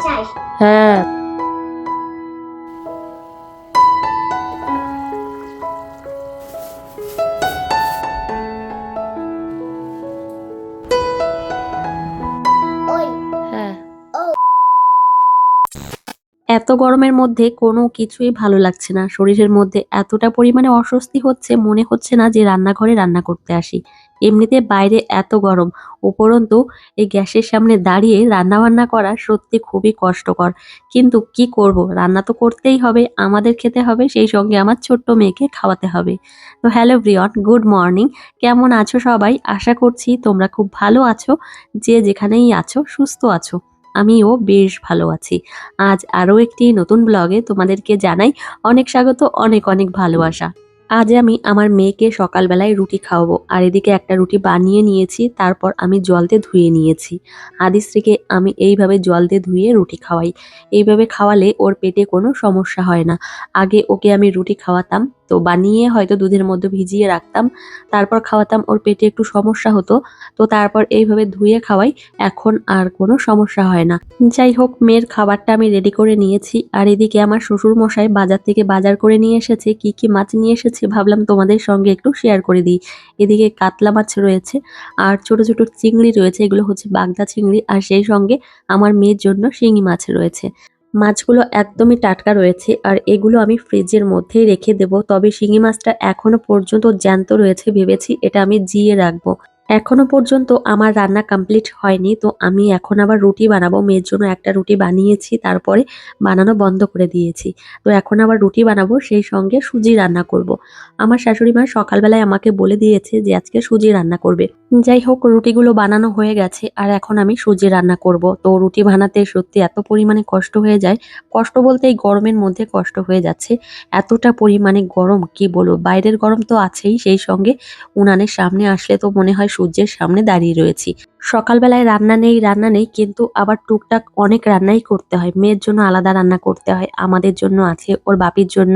হ্যাঁ। হ্যাঁ। এত গরমের মধ্যে কোনো কিছুই ভালো লাগছে না। শরীরের মধ্যে এতটা পরিমাণে অস্বস্তি হচ্ছে, মনে হচ্ছে না যে রান্নাঘরে রান্না করতে আসি। এমনিতে বাইরে এত গরম, উপরন্তু এই গ্যাসের সামনে দাঁড়িয়ে রান্নাবান্না করা সত্যি খুবই কষ্টকর। কিন্তু কি করব? রান্না তো করতেই হবে, আমাদের খেতে হবে, সেই সঙ্গে আমার ছোট্ট মেয়েকে খাওয়াতে হবে। তো হ্যালো এভরিওয়ান, গুড মর্নিং। কেমন আছো সবাই? আশা করছি তোমরা খুব ভালো আছো। যে যেখানেই আছো সুস্থ আছো। আমিও বেশ ভালো আছি। আজ আরো একটি নতুন ব্লগে তোমাদেরকে জানাই অনেক স্বাগত, অনেক অনেক ভালোবাসা। আজ আমি আমার মেয়েকে সকালবেলায় রুটি খাওয়াবো আর এদিকে একটা রুটি বানিয়ে নিয়েছি, তারপর আমি জল দিয়ে ধুয়ে নিয়েছি। আদিশ্রীকে আমি এইভাবে জল দিয়ে ধুয়ে রুটি খাওয়াই। এইভাবে খাওয়ালে ওর পেটে কোনো সমস্যা হয় না। আগে ওকে আমি রুটি খাওয়াতাম, তো বানিয়ে হয়তো দুধের মধ্যে ভিজিয়ে রাখতাম, তারপর খাওয়াতাম, ওর পেটে একটু সমস্যা হতো। তো তারপর এইভাবে ধুয়ে খাওয়াই, এখন আর কোনো সমস্যা হয় না। যাই হোক, মেয়ের খাবারটা আমি রেডি করে নিয়েছি আর এদিকে আমার শ্বশুর মশাই বাজার থেকে বাজার করে নিয়ে এসেছে। কি কি মাছ নিয়ে এসেছে ভাবলাম তোমাদের সঙ্গে একটু শেয়ার করে দিই। এদিকে কাতলা মাছ রয়েছে আর ছোট ছোট চিংড়ি রয়েছে, এগুলো হচ্ছে বাগদা চিংড়ি, আর সেই সঙ্গে আমার মেয়ের জন্য শিঙি মাছ রয়েছে। মাছগুলো একদমই টাটকা রয়েছে আর এগুলো আমি ফ্রিজের মধ্যেই রেখে দেব। তবে শিঙি মাছটা এখনো পর্যন্ত জ্যান্ত রয়েছে, ভেবেছি এটা আমি জিয়ে রাখবো। এখনো পর্যন্ত আমার রান্না কমপ্লিট হয়নি, তো আমি এখন আবার রুটি বানাবো। মেয়ের জন্য একটা রুটি বানিয়েছি, তারপরে বানানো বন্ধ করে দিয়েছি। তো এখন আবার রুটি বানাবো, সেই সঙ্গে সুজি রান্না করব। আমার শাশুড়ি মা সকালবেলায় আমাকে বলে দিয়েছে যে আজকে সুজি রান্না করবে। যাই হোক, রুটিগুলো বানানো হয়ে গেছে আর এখন আমি সুজি রান্না করব। তো রুটি বানাতে সত্যি এত পরিমাণে কষ্ট হয়ে যায়, কষ্ট বলতে এই গরমের মধ্যে কষ্ট হয়ে যাচ্ছে। এতটা পরিমাণে গরম কি বলবো, বাইরের গরম তো আছেই, সেই সঙ্গে উনানের সামনে আসলে তো মনে হয় সূর্যের সামনে দাঁড়িয়ে রয়েছি। সকালবেলায় রান্না নেই, কিন্তু আবার টুকটাক অনেক রান্নাই করতে হয়। মেয়ের জন্য আলাদা রান্না করতে হয়, আমাদের জন্য আছে, ওর বাপির জন্য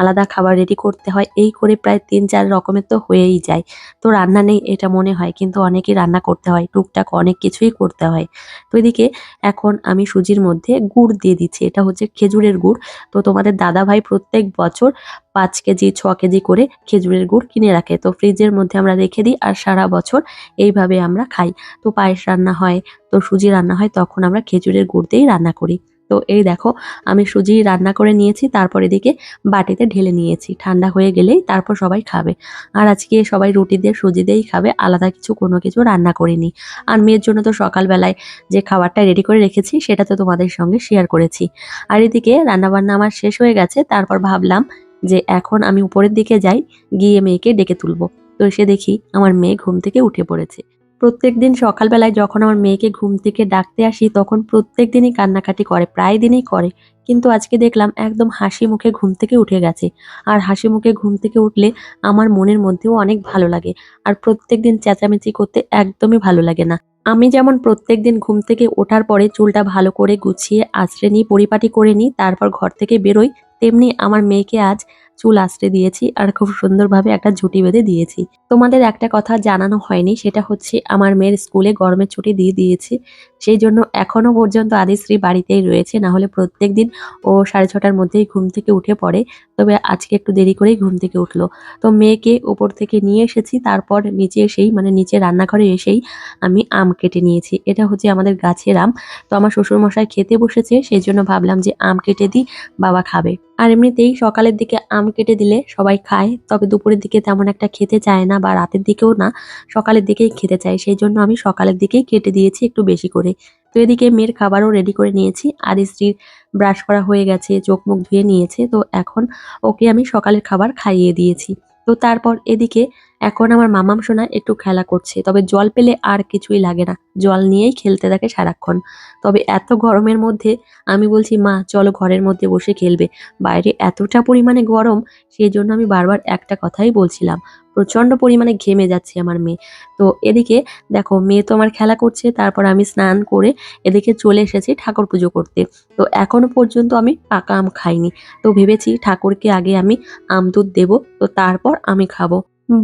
আলাদা খাবার রেডি করতে হয়। এই করে প্রায় ৩-৪ রকমের তো হয়েই যায়। তো রান্না নেই এটা মনে হয়, কিন্তু অনেকই রান্না করতে হয়, টুকটাক অনেক কিছুই করতে হয়। তো এদিকে এখন আমি সুজির মধ্যে গুড় দিয়ে দিচ্ছি, এটা হচ্ছে খেজুরের গুড়। তো তোমাদের দাদাভাই প্রত্যেক বছর ৫ কেজি ৬ কেজি করে খেজুরের গুড় কিনে রাখে, তো ফ্রিজের মধ্যে আমরা রেখে দিই আর সারা বছর এইভাবে আমরা খাই। তো পায়েস রান্না হয়, তো সুজি রান্না হয়, তখন আমরা খেজুরের গুড় দিয়েই রান্না করি। তো এই দেখো, আমি সুজি রান্না করে নিয়েছি, তারপর এদিকে বাটিতে ঢেলে নিয়েছি। ঠান্ডা হয়ে গেলেই তারপর সবাই খাবে। আর আজকে সবাই রুটি দিয়ে সুজি দিয়েই খাবে, আলাদা কোনো কিছু রান্না করিনি। আর মেয়ের জন্য তো সকালবেলায় যে খাবারটা রেডি করে রেখেছি সেটা তো তোমাদের সঙ্গে শেয়ার করেছি। আর এদিকে রান্নাবান্না আমার শেষ হয়ে গেছে, তারপর ভাবলাম যে এখন আমি উপরের দিকে যাই, গিয়ে মেয়েকে ডেকে তুলবো। তো এসে দেখি আমার মেয়ে ঘুম থেকে উঠে পড়েছে। প্রত্যেকদিন সকালবেলায় যখন আমার মেয়েকে ঘুম থেকে ডাকতে আসি তখন প্রত্যেকদিনই কান্নাকাটি করে, প্রায় দিনই করে। কিন্তু আজকে দেখলাম একদম হাসি মুখে ঘুম থেকে উঠে গেছে। আর হাসি মুখে ঘুম থেকে উঠলে আমার মনের মধ্যেও অনেক ভালো লাগে। আর প্রত্যেকদিন চেঁচামেচি করতে একদমই ভালো লাগে না। আমি যেমন প্রত্যেকদিন ঘুম থেকে ওঠার পরে চুলটা ভালো করে গুছিয়ে আঁচড়ে নিই, পরিপাটি করে নিই, তারপর ঘর থেকে বেরোই, তেমনি আমার মেয়েকে আজ চুল আঁচড়ে দিয়েছি আর খুব সুন্দরভাবে একটা ঝুঁটি বেঁধে দিয়েছি। তোমাদের একটা কথা জানানো হয়নি, সেটা হচ্ছে আমার মেয়ের স্কুলে গরমের ছুটি দিয়ে দিয়েছে। সেই জন্য এখনো পর্যন্ত আদিশ্রী বাড়িতেই রয়েছে, না হলে প্রত্যেকদিন ও 6:30টার মধ্যেই ঘুম থেকে উঠে পড়ে। তবে আজকে একটু দেরি করেই ঘুম থেকে উঠলো। তো মেয়েকে উপর থেকে নিয়ে এসেছি, তারপর নিচে এসেই মানে নিচে রান্নাঘরে এসেই আমি আম কেটে নিয়েছি। এটা হচ্ছে আমাদের গাছের আম। তো আমার শ্বশুরমশাই খেতে বসেছে, সেই জন্য ভাবলাম যে আম কেটে দিই, বাবা খাবে। আর এমনিতেই সকালের দিকে আম কেটে দিলে সবাই খায়, তবে দুপুরের দিকে তেমন একটা খেতে চায় না, বা রাতের দিকেও না, সকালের দিকেই খেতে চায়। সেই জন্য আমি সকালের দিকেই কেটে দিয়েছি একটু বেশি করে। তো এদিকে মেয়ের খাবারও রেডি করে নিয়েছি। আদিশ্রীর ব্রাশ করা হয়ে গেছে, চোখ মুখ ধুয়ে নিয়েছে, তো এখন ওকে আমি সকালের খাবার খাইয়ে দিয়েছি। তো তারপর এদিকে এখন আমার মামাম সোনা একটু খেলা করছে, তবে জল পেলে আর কিছুই লাগে না, জল নিয়েই খেলতে থাকে সারাক্ষণ। তবে এত গরমের মধ্যে আমি বলছি, মা চলো ঘরের মধ্যে বসে খেলবে, বাইরে এতটা পরিমাণে গরম। সেই জন্য আমি বারবার একটা কথাই বলছিলাম। প্রচন্ড পরিমাণে ঘেমে যাচ্ছে আমার মেয়ে। তো এদিকে দেখো, মেয়ে তো আমার খেলা করছে, তারপর আমি স্নান করে এদিকে চলে এসেছি ঠাকুর পুজো করতে। তো এখনো পর্যন্ত আমি পাকা আম খাইনি। তো ভেবেছি ঠাকুরকে আগে আমি আম দুধ দেবো, তো তারপর আমি খাবো।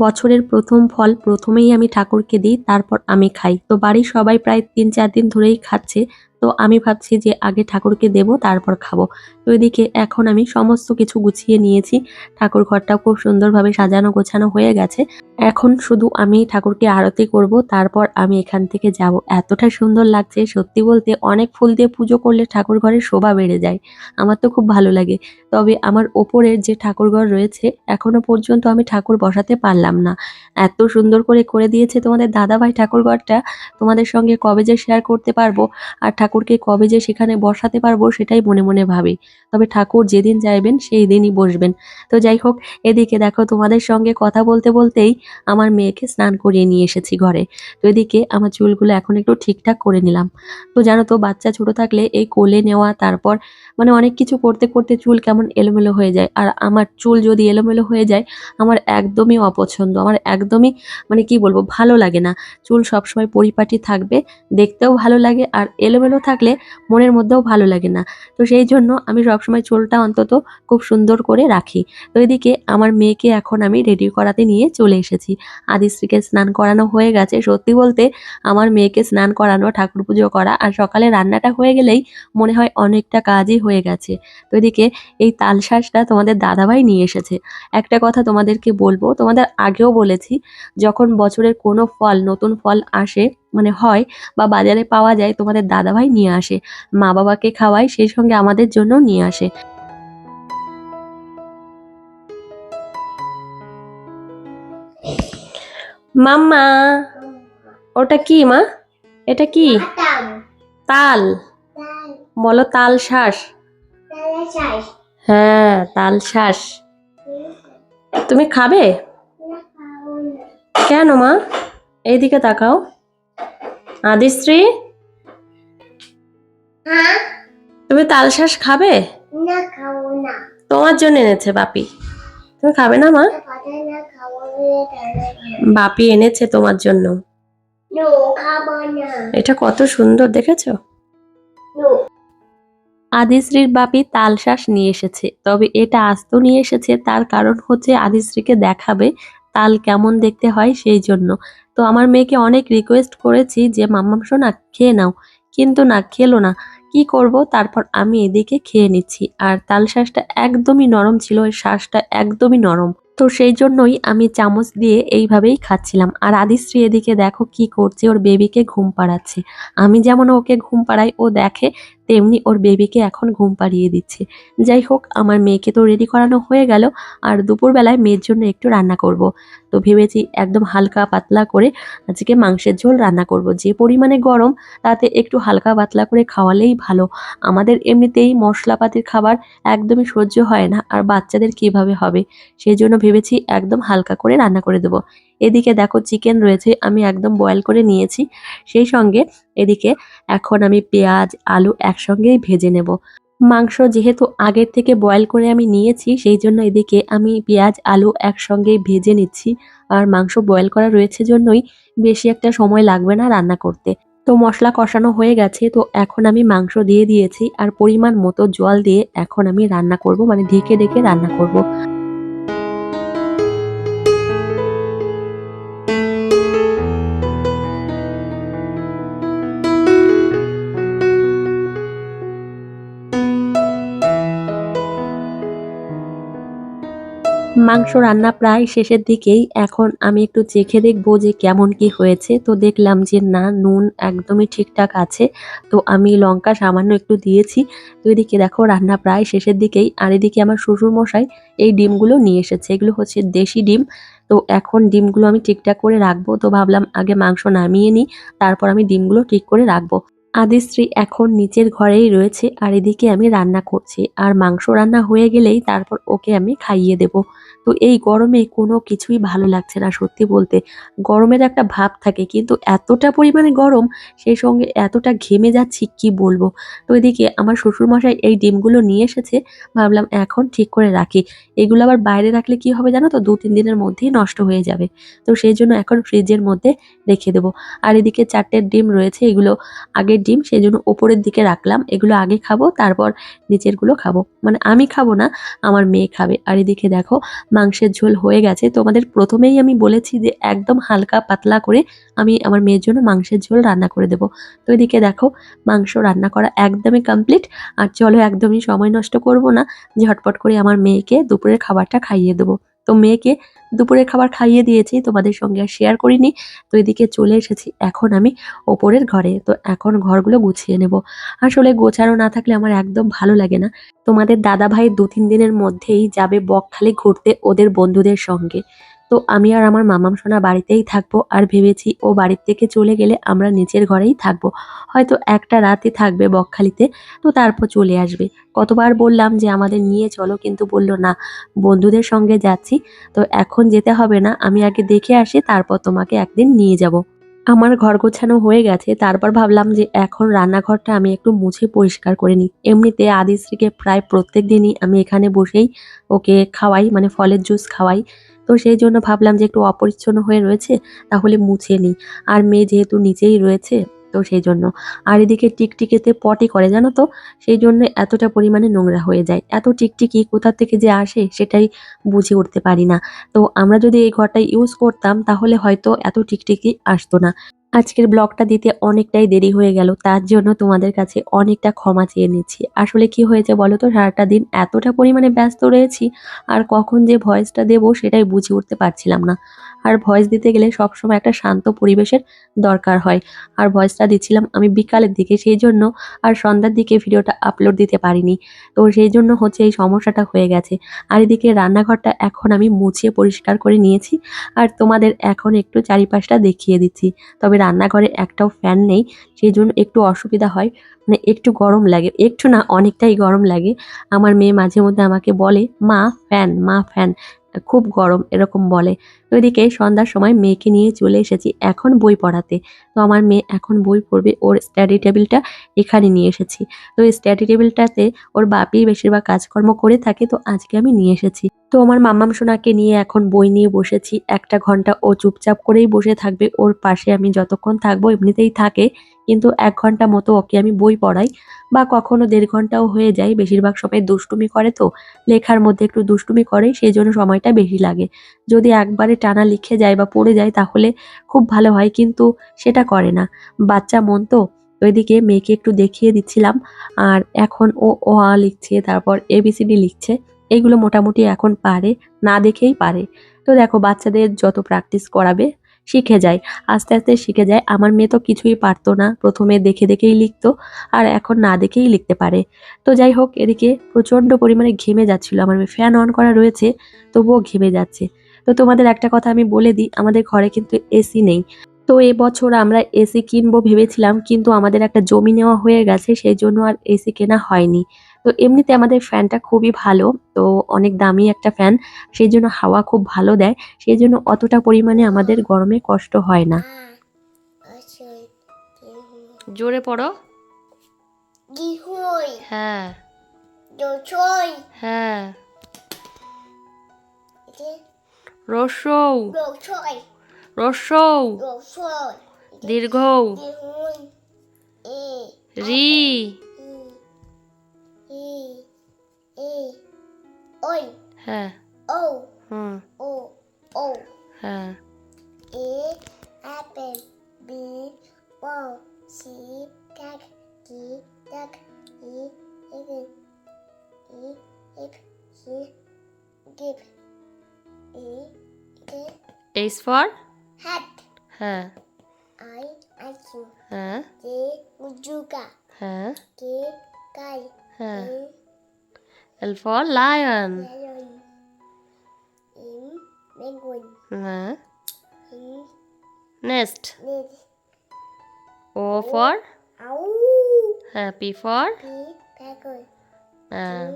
বছরের প্রথম ফল প্রথমেই আমি ঠাকুরকে দিই, তারপর আমি খাই। তো বাড়ির সবাই প্রায় ৩-৪ দিন ধরেই খাচ্ছে। তো আমি ভাবছি যে আগে ঠাকুরকে দেব, তারপর খাবো। তো এদিকে এখন আমি সমস্ত কিছু গুছিয়ে নিয়েছি। ঠাকুর ঘরটাও খুব সুন্দরভাবে সাজানো গোছানো হয়ে গেছে। এখন শুধু আমি ঠাকুরকে আরতি করব, তারপর আমি এখান থেকে যাব। এতটা সুন্দর লাগছে সত্যি বলতে, অনেক ফুল দিয়ে পুজো করলে ঠাকুর ঘরের শোভা বেড়ে যায়। আমার তো খুব ভালো লাগে। তবে আমার ওপরের যে ঠাকুরঘর রয়েছে এখনো পর্যন্ত আমি ঠাকুর বসাতে পারলাম না। এত সুন্দর করে দিয়েছে তোমাদের দাদাভাই ঠাকুরঘরটা, তোমাদের সঙ্গে কবে যে শেয়ার করতে পারবো আর ঠাকুরকে কবে যে সেখানে বসাতে পারবো সেটাই মনে মনে ভাবি। তবে ঠাকুর যেদিন চাইবেন সেই দিনই বসবেন। তো যাই হোক, এদিকে দেখো তোমাদের সঙ্গে কথা বলতে বলতেই আমার মেয়েকে স্নান করিয়ে নিয়ে এসেছি ঘরে। তো এদিকে আমার চুলগুলো এখন একটু ঠিকঠাক করে নিলাম। তো জানো তো, বাচ্চা ছোট থাকলে এই কোলে নেওয়া, তারপর মানে অনেক কিছু করতে করতে চুল কেমন এলোমেলো হয়ে যায়। আর আমার চুল যদি এলোমেলো হয়ে যায় আমার একদমই অপছন্দ। আমার একদমই মানে কি বলবো, ভালো লাগে না। চুল সবসময় পরিপাটি থাকবে, দেখতেও ভালো লাগে, আর এলোমেলো থাকলে মনের মধ্যেও ভালো লাগে না। তো সেই জন্য আমি সবসময় চুলটা অন্তত খুব সুন্দর করে রাখি। তো এদিকে আমার মেয়েকে এখন আমি রেডি করাতে নিয়ে চলে এসেছি। আদিশ্রীকে স্নান করানো হয়ে গেছে। সত্যি বলতে আমার মেয়েকে স্নান করানো, ঠাকুর পুজো করা আর সকালে রান্নাটা হয়ে গেলেই মনে হয় অনেকটা কাজই হয়ে গেছে। তো এদিকে এই তালশাঁসটা তোমাদের দাদাভাই নিয়ে এসেছে। একটা কথা তোমাদেরকে বলবো, তোমাদের আগেও বলেছি, যখন বছরের কোনো ফল, নতুন ফল আসে মানে হয় বা বাজারে পাওয়া যায়, তোমাদের দাদাভাই নিয়ে আসে। মা বাবাকে খাওয়ায়, সেই সঙ্গে আমাদের জন্যও নিয়ে আসে। মাম্মা, ওটা কি মা? এটা কি? তাল। বলো তাল শাঁস। হ্যাঁ, তাল শাঁস। তুমি খাবে? কেন মা? এইদিকে তাকাও। আদিশ্রী, তুমি তাল শাঁস খাবে? না, খাবো না। তোমার জন্য এনেছে বাপি। তুমি খাবে না মা? বাপি এনেছে তোমার জন্য। খাবো না। এটা কত সুন্দর দেখেছো? আদিশ্রীর বাপি তালশাঁস নিয়ে এসেছে। তবে এটা আস্ত নিয়ে এসেছে, তার কারণ হচ্ছে আদিশ্রীকে দেখাবে তাল কেমন দেখতে হয় সেই জন্য। তো আমার মেয়েকে অনেক রিকোয়েস্ট করেছি যে মাম্মাম সোনা খেয়ে নাও, কিন্তু না, খেলো না। কি করব, তারপর আমি এদিকে খেয়ে নিচ্ছি। আর তাল শাঁসটা একদমই নরম ছিল, এর শাঁসটা একদমই নরম। তো সেই জন্যই আমি চামচ দিয়ে এইভাবেই খাচ্ছিলাম। আর আদিশ্রী এদিকে দেখো কি করছে, ওর বেবিকে ঘুম পাড়াচ্ছে। আমি যেমন ওকে ঘুম পাড়াই, ও দেখে তেমনি ওর বেবিকে এখন ঘুম পাড়িয়ে দিচ্ছে। যাই হোক, আমার মেয়েকে তো রেডি করানো হয়ে গেল। আর দুপুরবেলায় মেয়ের জন্য একটু রান্না করব। তো ভেবেছি একদম হালকা পাতলা করে আজকে মাংসের ঝোল রান্না করব। যে পরিমাণে গরম, তাতে একটু হালকা পাতলা করে খাওয়ালেই ভালো। আমাদের এমনিতেই মশলাপাতির খাবার একদমই সহ্য হয় না, আর বাচ্চাদের কিভাবে হবে। সেই জন্য ভেবেছি একদম হালকা করে রান্না করে দেবো। এদিকে দেখো চিকেন রয়েছে, আমি একদম বয়েল করে নিয়েছি। সেই সঙ্গে এদিকে এখন আমি পেঁয়াজ আলু একসঙ্গেই ভেজে নেব। মাংস যেহেতু আগের থেকে বয়েল করে আমি নিয়েছি, সেই জন্য এদিকে আমি পেঁয়াজ আলু একসঙ্গেই ভেজে নিচ্ছি। আর মাংস বয়েল করা রয়েছে জন্যই বেশি একটা সময় লাগবে না রান্না করতে। তো মশলা কষানো হয়ে গেছে, তো এখন আমি মাংস দিয়ে দিয়েছি আর পরিমাণ মতো জল দিয়ে এখন আমি রান্না করব, মানে ঢেকে ঢেকে রান্না করব। মাংস রান্না প্রায় শেষের দিকেই। এখন আমি একটু চেখে দেখবো যে কেমন কি হয়েছে। তো দেখলাম যে না, নুন একদমই ঠিকঠাক আছে। তো আমি লঙ্কা সামান্য একটু দিয়েছি। তো এদিকে দেখো রান্না প্রায় শেষের দিকেই। আর এদিকে আমার শ্বশুর মশাই এই ডিমগুলো নিয়ে এসেছে। এগুলো হচ্ছে দেশি ডিম। তো এখন ডিমগুলো আমি ঠিকঠাক করে রাখবো। তো ভাবলাম আগে মাংস নামিয়ে নিই, তারপর আমি ডিমগুলো ঠিক করে রাখবো। আদিশ্রী এখন নিচের ঘরেই রয়েছে, আর এদিকে আমি রান্না করছি। আর মাংস রান্না হয়ে গেলেই তারপর ওকে আমি খাইয়ে দেব। তো এই গরমে কোনো কিছুই ভালো লাগছে না সত্যি বলতে। গরমের একটা ভাব থাকে, কিন্তু এতটা পরিমাণে গরম, সেই সঙ্গে এতটা ঘেমে যাচ্ছি কি বলবো। তো এদিকে আমার শ্বশুরমশাই এই ডিমগুলো নিয়ে এসেছে। ভাবলাম এখন ঠিক করে রাখি। এগুলো আবার বাইরে রাখলে কি হবে জানো তো, 2-3 দিনের মধ্যেই নষ্ট হয়ে যাবে। তো সেই জন্য এখন ফ্রিজের মধ্যে রেখে দেবো। আর এদিকে 4টে ডিম রয়েছে, এগুলো আগের ডিম, সেই জন্য ওপরের দিকে রাখলাম। এগুলো আগে খাবো, তারপর নিচের গুলো খাবো। মানে আমি খাবো না, আমার মেয়ে খাবে। আর এদিকে দেখো মাংসের ঝোল হয়ে গেছে। তোমাদের প্রথমেই আমি বলেছি যে একদম হালকা পাতলা করে আমি আমার মেয়ের জন্য মাংসের ঝোল রান্না করে দেব। তো এদিকে দেখো মাংস রান্না করা একদমই কমপ্লিট। আর চলো একদমই সময় নষ্ট করব না, ঝটপট করে আমার মেয়েকে দুপুরের খাবারটা খাইয়ে দেবো। তো মেয়েকে দুপুরের খাবার খাইয়ে দিয়েছি, তোমাদের সঙ্গে আর শেয়ার করিনি। তো এদিকে চলে এসেছি এখন আমি ওপরের ঘরে। তো এখন ঘরগুলো গুছিয়ে নেব। আসলে গোছানো না থাকলে আমার একদম ভালো লাগে না। তোমাদের দাদাভাই ২-৩ দিনের মধ্যেই যাবে বকখালি ঘুরতে ওদের বন্ধুদের সঙ্গে। তো আমি আর আমার মামাম সোনা বাড়িতেই থাকবো। আর ভেবেছি ও বাড়ির থেকে চলে গেলে আমরা নিচের ঘরেই থাকবো। হয়তো একটা রাতই থাকবে বকখালিতে, তো তারপর চলে আসবে। কতবার বললাম যে আমাদের নিয়ে চলো, কিন্তু বলল না, বন্ধুদের সঙ্গে যাচ্ছি, তো এখন যেতে হবে না, আমি আগে দেখে আসি তারপর তোমাকে একদিন নিয়ে যাব। আমার ঘর গোছানো হয়ে গেছে, তারপর ভাবলাম যে এখন রান্নাঘরটা আমি একটু মুছে পরিষ্কার করে নিই। এমনিতে আদিশ্রীকে প্রায় প্রত্যেক দিনই আমি এখানে বসেই ওকে খাওয়াই, মানে ফলের জুস খাওয়াই। তো সেই জন্য ভাবলাম যে একটু অপরিচ্ছন্ন হয়ে রয়েছে, তাহলে মুছে নিই। আর মেয়ে যেহেতু নিচেই রয়েছে, তো সেই জন্য। আর এদিকে টিকটিকিতে পটি করে জানো তো, সেই জন্য এতটা পরিমাণে নোংরা হয়ে যায়। এত টিকটিকি কোথা থেকে যে আসে সেটাই বুঝে উঠতে পারি না। তো আমরা যদি এই ঘরটা ইউজ করতাম তাহলে হয়তো এত টিকটিকি আসতো না। আজকের ব্লগটা দিতে অনেকটাই দেরি হয়ে গেল, তার জন্য তোমাদের কাছে অনেকটা ক্ষমা চেয়ে নিচ্ছি। আসলে কি হয়েছে বলো তো, সারাটা দিন এতটা পরিমাণে ব্যস্ত রয়েছি, আর কখন যে ভয়েসটা দেবো সেটাই বুঝে উঠতে পারছিলাম না। আর ভয়েস দিতে গেলে সবসময় একটা শান্ত পরিবেশের দরকার হয়। আর ভয়েসটা দিচ্ছিলাম আমি বিকালের দিকে, সেই জন্য আর সন্ধ্যার দিকে ভিডিওটা আপলোড দিতে পারিনি। তো সেই জন্য হচ্ছে এই সমস্যাটা হয়ে গেছে। আর এদিকে রান্নাঘরটা এখন আমি মুছিয়ে পরিষ্কার করে নিয়েছি। আর তোমাদের এখন একটু চারিপাশটা দেখিয়ে দিচ্ছি। তবে রান্নাঘরে একটাও ফ্যান নেই, সেই জন্য একটু অসুবিধা হয়। মানে একটু গরম লাগে, একটু না অনেকটাই গরম লাগে। আমার মেয়ে মাঝে মধ্যে আমাকে বলে, মা ফ্যান, মা ফ্যান, খুব গরম এরকম বলে। তো এদিকে সন্ধ্যার সময় মেয়েকে নিয়ে চলে এসেছি এখন বই পড়াতে। তো আমার মেয়ে এখন বই পড়বে, ওর স্টাডি টেবিলটা এখানে নিয়ে এসেছি। তো এই স্টাডি টেবিলটাতে ওর বাপি বেশিরভাগ কাজকর্ম করে থাকে, তো আজকে আমি নিয়ে এসেছি। তো আমার মাম্মাম সোনাকে নিয়ে এখন বই নিয়ে বসেছি। ১টা ঘন্টা ও চুপচাপ করেই বসে থাকবে। ওর পাশে আমি যতক্ষণ থাকবো এমনিতেই থাকে। কিন্তু ১ ঘন্টা মতো ওকে আমি বই পড়াই, বা কখনো ১.৫ ঘন্টাও হয়ে যায়। বেশিরভাগ সময় দুষ্টুমি করে তো, লেখার মধ্যে একটু দুষ্টুমি করে, সেজন্য সময়টা বেশি লাগে। যদি একবারে টানা লিখে যায় বা পড়ে যায় তাহলে খুব ভালো হয়, কিন্তু সেটা করে না। বাচ্চা মন তো। তো এদিকে মেয়েকে একটু দেখিয়ে দিচ্ছিলাম। আর এখন ও অ, আ লিখছে, তারপর এবিসিডি লিখছে। এইগুলো মোটামুটি এখন পারে, না দেখেই পারে। তো দেখো বাচ্চাদের যত প্র্যাকটিস করাবে শিখে যায়, আস্তে আস্তে শিখে যায়। আমার মেয়ে তো কিছুই পারতো না, প্রথমে দেখে দেখেই লিখতো, আর এখন না দেখেই লিখতে পারে। তো যাই হোক, এদিকে প্রচণ্ড পরিমাণে ঘেমে যাচ্ছিল আমার মেয়ে, ফ্যান অন করা রয়েছে তবুও ঘেমে যাচ্ছে। তো তোমাদের একটা কথা আমি বলে দিই, আমাদের ঘরে কিন্তু এসি নেই। তো এবছর আমরা এসি কিনবো ভেবেছিলাম, কিন্তু আমাদের একটা জমি নেওয়া হয়ে গেছে, সেই জন্য আর এসি কেনা হয়নি। তো এমনিতে আমাদের ফ্যানটা খুবই ভালো, তো অনেক দামি একটা ফ্যান, সেই জন্য হাওয়া খুব ভালো দেয়, সেই জন্য অতটা পরিমাণে আমাদের গরমে কষ্ট হয় না। জোরে পড়ো। Gihui, হ্যাঁ dochoi, হ্যাঁ। রসৌ dochoi, রসৌ dochoi, দীর্ঘ gihui, e, রি e, e, oi, হ্যাঁ o, হুম o, o, হ্যাঁ e, apple, b, ball, c, cat, d, duck, e, eagle, e, hip, c, give, e, get, H for hat, হ্যাঁ I, ice cream, হ্যাঁ J, ujuga, হ্যাঁ K, guy, হ্যাঁ। L, L for lion lion, M, penguin, হ্যাঁ। N, next ned, O for ow, হ্যাঁ P for P, pecker, হ্যাঁ Q,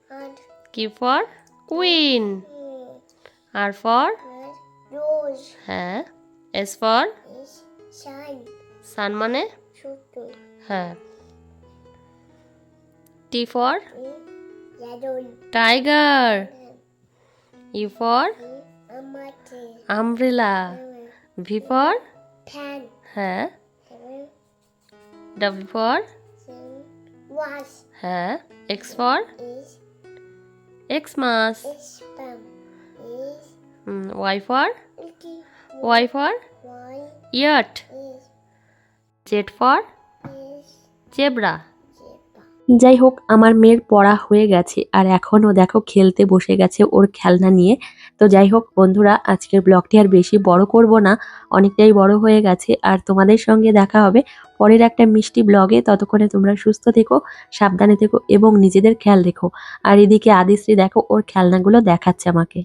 hunt, Q for queen R for red, rose, হ্যাঁ S for S, shine, sun মানে shooting, হ্যাঁ T for lion, tiger U for amate, umbrella V for pan, হ্যাঁ W for was, হ্যাঁ X for is, Xmas is, spam, is Y for Iki Y for Y yacht, is Z for is zebra. Zebra. যাই হোক, আমার মেয়ের পড়া হয়ে গেছে আর এখনও দেখো খেলতে বসে গেছে ওর খেলনা নিয়ে। তো যাই হোক বন্ধুরা, আজকের ব্লগটি আর বেশি বড় করব না, অনেকটাই বড় হয়ে গেছে। আর তোমাদের সঙ্গে দেখা হবে পরের একটা মিষ্টি ব্লগে। ততক্ষণে তোমরা সুস্থ থেকো, সাবধানে থেকো এবং নিজেদের খেয়াল রেখো। আর এদিকে আদিশ্রী দেখো ওর খেলনাগুলো দেখাচ্ছে আমাকে।